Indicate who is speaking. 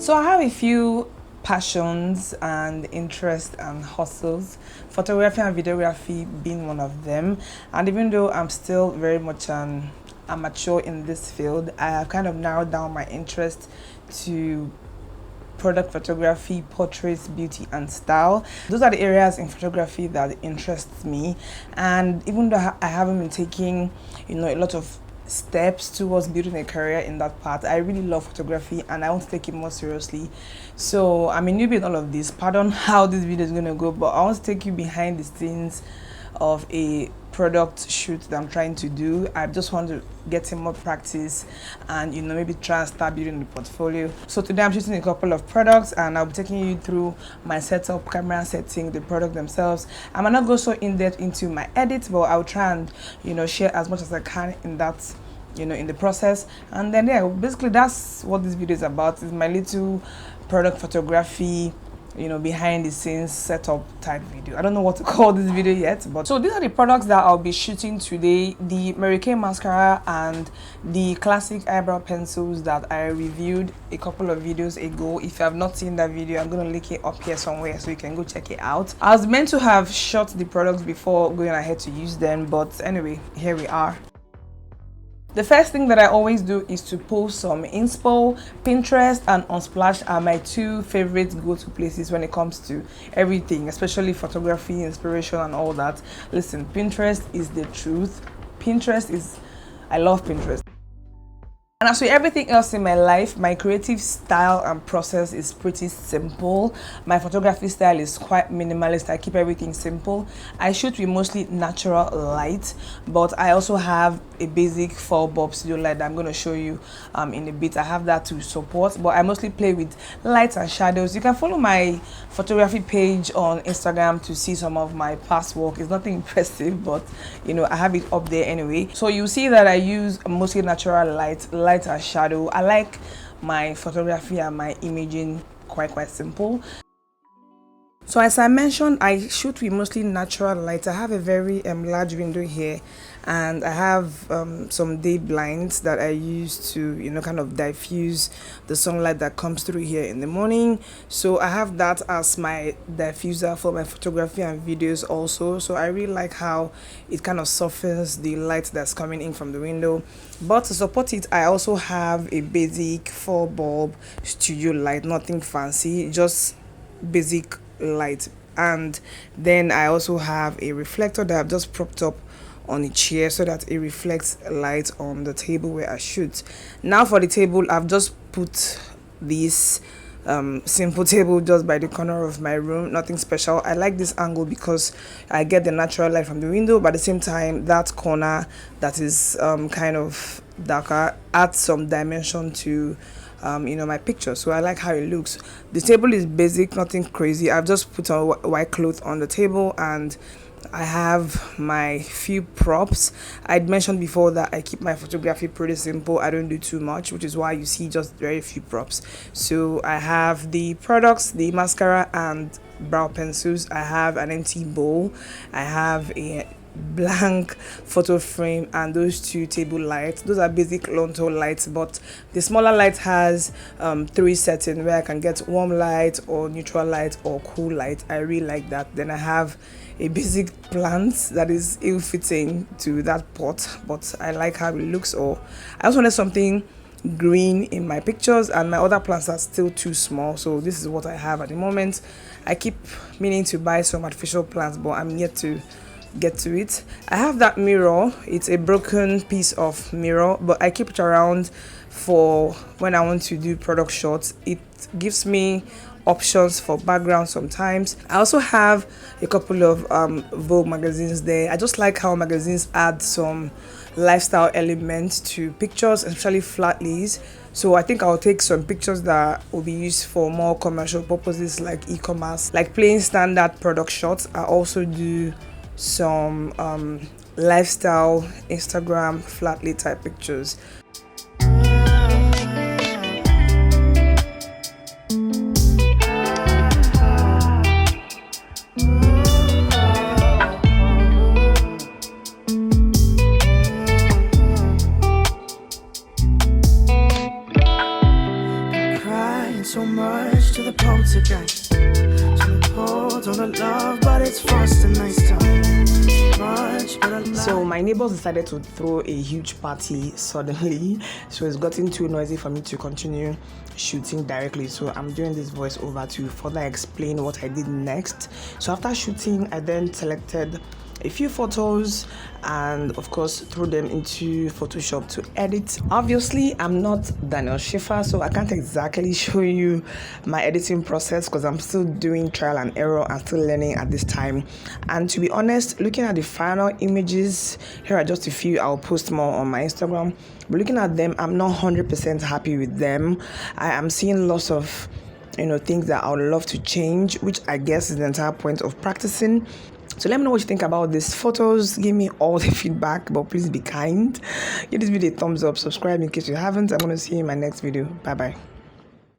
Speaker 1: So I have a few passions and interests and hustles, photography and videography being one of them. And even though I'm still very much an amateur in this field, I have kind of narrowed down my interest to product photography, portraits, beauty, and style. Those are the areas in photography that interests me. And even though I haven't been taking, a lot of steps towards building a career in that part, I really love photography and I want to take it more seriously. So I'm a newbie in all of this. Pardon how this video is going to go, but I want to take you behind the scenes of a product shoot that I'm trying to do. I just want to get in more practice and maybe try and start building the portfolio. So today I'm shooting a couple of products and I'll be taking you through my setup, camera setting, the product themselves. I might not go so in depth into my edits, but I'll try and share as much as I can in that in the process. And then yeah, basically that's what this video is about. It's my little product photography behind the scenes setup type video. I don't know what to call this video yet, but so these are the products that I'll be shooting today: the Mary Kay mascara and the classic eyebrow pencils that I reviewed a couple of videos ago. If you have not seen that video, I'm gonna link it up here somewhere so you can go check it out. I was meant to have shot the products before going ahead to use them, but anyway, here we are. The first thing that I always do is to post some inspo. Pinterest and Unsplash are my two favorite go-to places when it comes to everything, especially photography, inspiration, and all that. Listen, Pinterest is the truth. I love Pinterest. And as with everything else in my life, my creative style and process is pretty simple. My photography style is quite minimalist. I keep everything simple. I shoot with mostly natural light, but I also have a basic 4 bulb studio light that I'm going to show you in a bit. I have that to support, but I mostly play with lights and shadows. You can follow my photography page on Instagram to see some of my past work. It's nothing impressive, but I have it up there anyway. So you see that I use mostly natural light and shadow. I like my photography and my imaging quite simple. So as I mentioned, I shoot with mostly natural light. I have a very large window here, and I have some day blinds that I use to kind of diffuse the sunlight that comes through here in the morning. So I have that as my diffuser for my photography and videos also. So I really like how it kind of softens the light that's coming in from the window. But to support it, I also have a basic 4 bulb studio light, nothing fancy, just basic light. And then I also have a reflector that I've just propped up on a chair so that it reflects light on the table where I shoot. Now for the table, I've just put this simple table just by the corner of my room, nothing special. I like this angle because I get the natural light from the window, but at the same time that corner that is kind of darker adds some dimension to my picture. So I like how it looks. The table is basic, nothing crazy. I've just put a white cloth on the table, and I have my few props. I'd mentioned before that I keep my photography pretty simple. I don't do too much, which is why you see just very few props. So I have the products, the mascara and brow pencils. I have an empty bowl. I have a blank photo frame and those 2 table lights. Those are basic Lonto lights, but the smaller light has 3 settings where I can get warm light or neutral light or cool light. I really like that. Then I have a basic plant that is ill-fitting to that pot, but I like how it looks. Or I also wanted something green in my pictures, and my other plants are still too small, so this is what I have at the moment. I keep meaning to buy some artificial plants, but I'm yet to get to it. I have that mirror. It's a broken piece of mirror, but I keep it around for when I want to do product shots. It gives me options for background sometimes. I also have a couple of Vogue magazines there. I just like how magazines add some lifestyle elements to pictures, especially flat lays. So I think I'll take some pictures that will be used for more commercial purposes like e-commerce, like plain standard product shots. I also do some lifestyle Instagram flat lay type pictures. so much.
Speaker 2: built on the love, but it's fast and nice time. Much better.
Speaker 1: So my neighbors decided to throw a huge party suddenly, so it's gotten too noisy for me to continue shooting directly. So I'm doing this voiceover to further explain what I did next. So after shooting, I then selected a few photos and of course threw them into Photoshop to edit. Obviously I'm not Daniel Schiffer, so I can't exactly show you my editing process because I'm still doing trial and error and still learning at this time. And to be honest, looking at the final images, here are just a few. I'll post more on my Instagram, but looking at them, I'm not 100% happy with them. I am seeing lots of things that I would love to change, which I guess is the entire point of practicing. So let me know what you think about these photos. Give me all the feedback, but please be kind. Give this video a thumbs up, subscribe in case you haven't. I'm going to see you in my next video. Bye bye.